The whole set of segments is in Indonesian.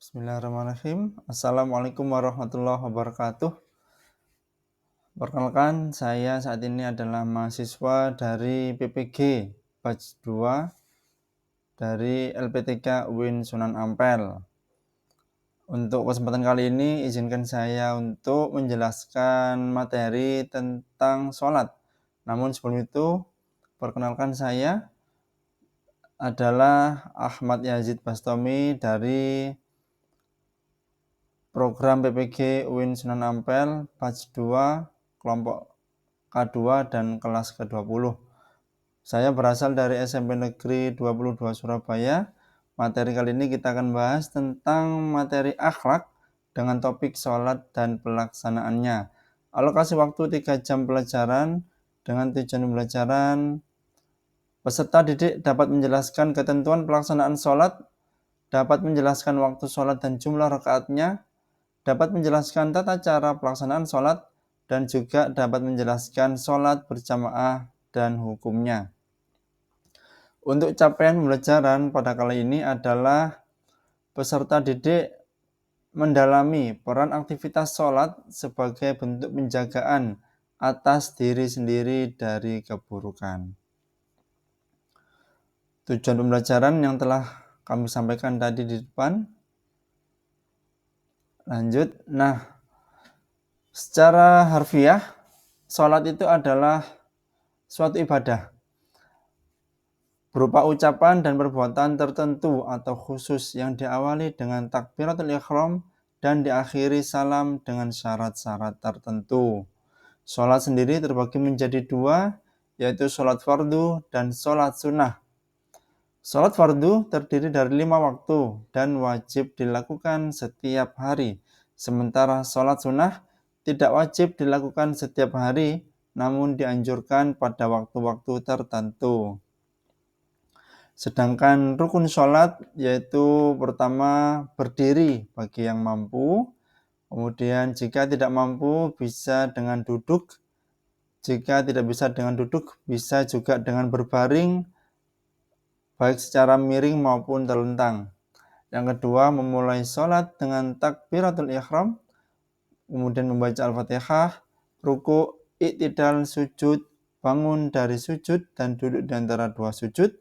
Bismillahirrahmanirrahim. Assalamualaikum warahmatullahi wabarakatuh. Perkenalkan, saya saat ini adalah mahasiswa dari PPG Batch 2 dari LPTK UIN Sunan Ampel. Untuk kesempatan kali ini, izinkan saya untuk menjelaskan materi tentang sholat. Namun sebelum itu, perkenalkan saya adalah Ahmad Yazid Bastomi dari program PPG UIN Sunan Ampel Batch 2 kelompok K2 dan kelas ke-20. Saya berasal dari SMP Negeri 22 Surabaya. Materi kali ini kita akan bahas tentang materi akhlak dengan topik sholat dan pelaksanaannya. Alokasi waktu 3 jam pelajaran dengan tujuan pembelajaran. Peserta didik dapat menjelaskan ketentuan pelaksanaan sholat, dapat menjelaskan waktu sholat dan jumlah rakaatnya, dapat menjelaskan tata cara pelaksanaan sholat, dan juga dapat menjelaskan sholat berjamaah dan hukumnya. Untuk capaian pembelajaran pada kali ini adalah peserta didik mendalami peran aktivitas sholat sebagai bentuk penjagaan atas diri sendiri dari keburukan. Tujuan pembelajaran yang telah kami sampaikan tadi di depan. Lanjut. Secara harfiah, sholat itu adalah suatu ibadah berupa ucapan dan perbuatan tertentu atau khusus yang diawali dengan takbiratul ihram dan diakhiri salam dengan syarat-syarat tertentu. Sholat sendiri terbagi menjadi dua, yaitu sholat fardu dan sholat sunnah. Sholat fardu terdiri dari 5 waktu dan wajib dilakukan setiap hari. Sementara sholat sunnah tidak wajib dilakukan setiap hari, namun dianjurkan pada waktu-waktu tertentu. Sedangkan rukun sholat yaitu pertama berdiri bagi yang mampu, kemudian jika tidak mampu bisa dengan duduk, jika tidak bisa dengan duduk bisa juga dengan berbaring, baik secara miring maupun terlentang. Yang kedua, memulai sholat dengan takbiratul ihram, kemudian membaca Al-Fatihah, ruku, i'tidal, sujud, bangun dari sujud dan duduk di antara dua sujud,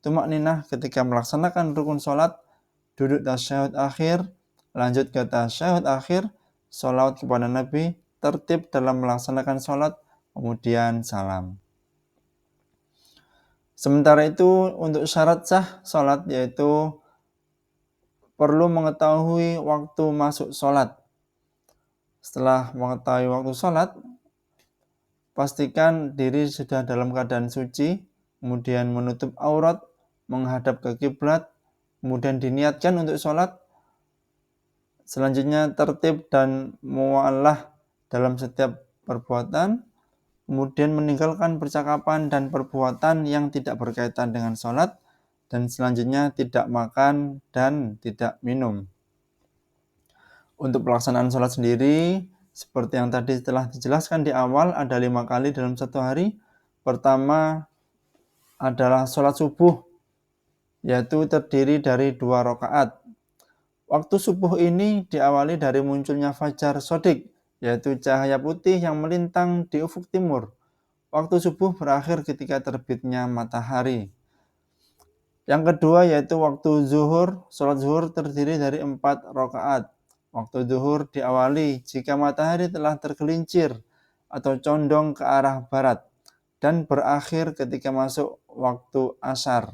tumakninah ketika melaksanakan rukun sholat, duduk tasyahud akhir, lanjut ke tasyahud akhir, sholawat kepada Nabi, tertib dalam melaksanakan sholat, kemudian salam. Sementara itu untuk syarat sah sholat yaitu perlu mengetahui waktu masuk sholat. Setelah mengetahui waktu sholat, pastikan diri sudah dalam keadaan suci, kemudian menutup aurat, menghadap ke kiblat, kemudian diniatkan untuk sholat. Selanjutnya tertib dan mu'allah dalam setiap perbuatan, kemudian meninggalkan percakapan dan perbuatan yang tidak berkaitan dengan sholat, dan selanjutnya tidak makan dan tidak minum. Untuk pelaksanaan sholat sendiri, seperti yang tadi telah dijelaskan di awal, ada 5 kali dalam satu hari. Pertama adalah sholat subuh, yaitu terdiri dari 2 rakaat. Waktu subuh ini diawali dari munculnya fajar sodik, yaitu cahaya putih yang melintang di ufuk timur. Waktu subuh berakhir ketika terbitnya matahari. Yang kedua yaitu waktu zuhur. Sholat zuhur terdiri dari 4 rakaat. Waktu zuhur diawali jika matahari telah tergelincir atau condong ke arah barat dan berakhir ketika masuk waktu asar.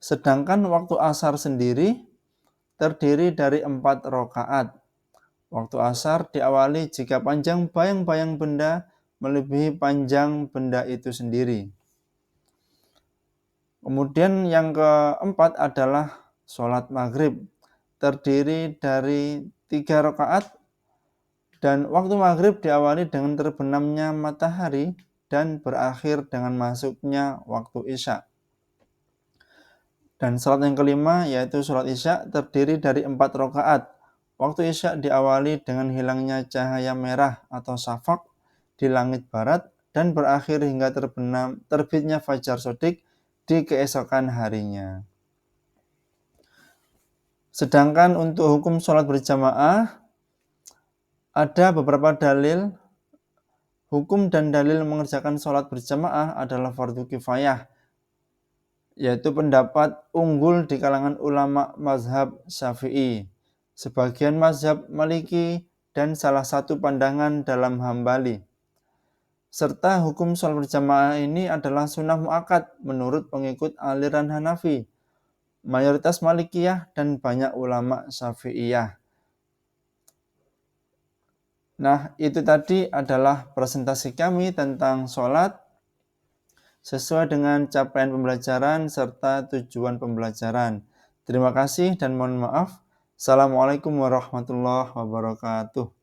Sedangkan waktu asar sendiri terdiri dari 4 rakaat. Waktu asar diawali jika panjang bayang-bayang benda melebihi panjang benda itu sendiri. Kemudian yang keempat adalah sholat maghrib. Terdiri dari 3 rakaat dan waktu maghrib diawali dengan terbenamnya matahari dan berakhir dengan masuknya waktu isya. Dan sholat yang kelima yaitu sholat isya terdiri dari 4 rakaat. Waktu isya diawali dengan hilangnya cahaya merah atau syafaq di langit barat dan berakhir hingga terbitnya fajar sodik di keesokan harinya. Sedangkan untuk hukum sholat berjamaah, ada beberapa dalil. Hukum dan dalil mengerjakan sholat berjamaah adalah fardu kifayah, yaitu pendapat unggul di kalangan ulama mazhab Syafi'i, sebagian mazhab Maliki, dan salah satu pandangan dalam Hambali. Serta hukum sholat berjamaah ini adalah sunnah muakkad menurut pengikut aliran Hanafi, mayoritas Malikiyah, dan banyak ulama Syafi'iyah. Nah, itu tadi adalah presentasi kami tentang sholat sesuai dengan capaian pembelajaran serta tujuan pembelajaran. Terima kasih dan mohon maaf. Assalamualaikum warahmatullahi wabarakatuh.